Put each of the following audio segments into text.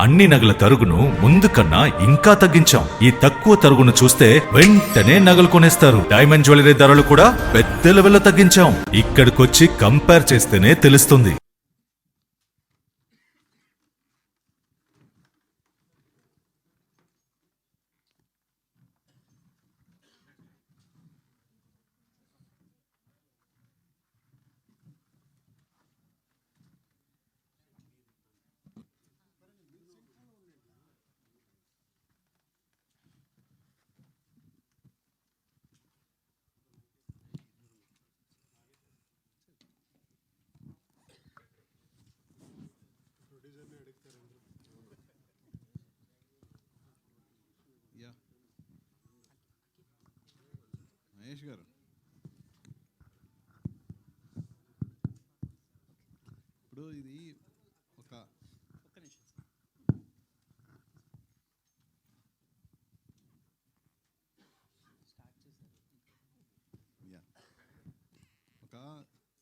అన్ని నగల తరుగును ముందు కన్నా ఇంకా తగ్గించాం. ఈ తక్కువ తరుగును చూస్తే వెంటనే నగలు కొనేస్తారు. డైమండ్ జ్యువెలరీ ధరలు కూడా పెద్ద లెవెల్లో తగ్గించాం. ఇక్కడికొచ్చి కంపేర్ చేస్తేనే తెలుస్తుంది. మహేష్ గారు, ఇప్పుడు ఇది ఒక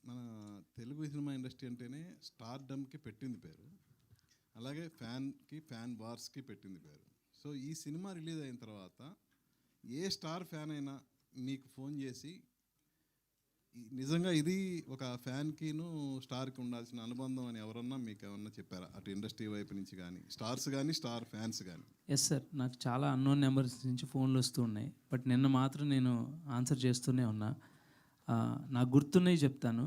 మన తెలుగు సినిమా ఇండస్ట్రీ అంటేనే స్టార్డమ్కి పెట్టింది పేరు, అలాగే ఫ్యాన్ వార్స్కి పెట్టింది పేరు. సో ఈ సినిమా రిలీజ్ అయిన తర్వాత ఏ స్టార్ ఫ్యాన్ అయినా మీకు ఫోన్ చేసి నిజంగా ఇది ఒక ఫ్యాన్కిను స్టార్కి ఉండాల్సిన అనుబంధం అని ఎవరన్నా మీకు ఏమన్నా చెప్పారా, అటు ఇండస్ట్రీ వైపు నుంచి కానీ, స్టార్స్ కానీ స్టార్ ఫ్యాన్స్ కానీ? ఎస్ సార్, నాకు చాలా అన్నోన్ నెంబర్స్ నుంచి ఫోన్లు వస్తూ ఉన్నాయి. బట్ నిన్న మాత్రం నేను ఆన్సర్ చేస్తూనే ఉన్నా. నాకు గుర్తున్నాయి చెప్తాను.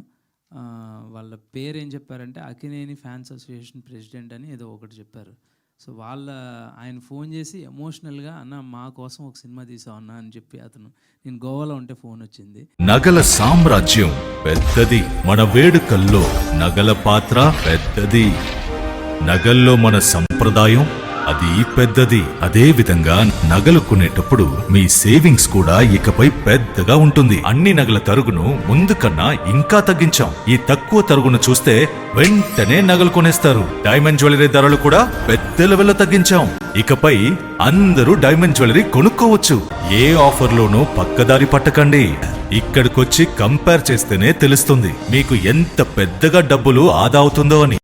వాళ్ళ పేరు ఏం చెప్పారంటే అక్కినేని ఫ్యాన్స్ అసోసియేషన్ ప్రెసిడెంట్ అని ఏదో ఒకటి చెప్పారు. సో ఆయన ఫోన్ చేసి ఎమోషనల్గా అన్న మా కోసం ఒక సినిమా తీసావు అన్న అని చెప్పి నేను గోవాలో ఉంటే ఫోన్ వచ్చింది. నగల సామ్రాజ్యం పెద్దది, మన వేడుకల్లో నగల పాత్ర పెద్దది, నగల్లో మన సంప్రదాయం అది పెద్దది. అదే విధంగా నగలు కొనేటప్పుడు మీ సేవింగ్స్ కూడా ఇకపై పెద్దగా ఉంటుంది. అన్ని నగల తరుగును ముందు కన్నా ఇంకా తగ్గించాం. ఈ తక్కువ తరుగును చూస్తే వెంటనే నగలు కొనేస్తారు. డైమండ్ జ్యువెలరీ ధరలు కూడా పెద్ద లెవెల్లో తగ్గించాం. ఇకపై అందరూ డైమండ్ జ్యువెలరీ కొనుక్కోవచ్చు. ఏ ఆఫర్లోనూ పక్కదారి పట్టకండి. ఇక్కడికొచ్చి కంపేర్ చేస్తేనే తెలుస్తుంది మీకు ఎంత పెద్దగా డబ్బులు ఆదా అవుతుందో అని.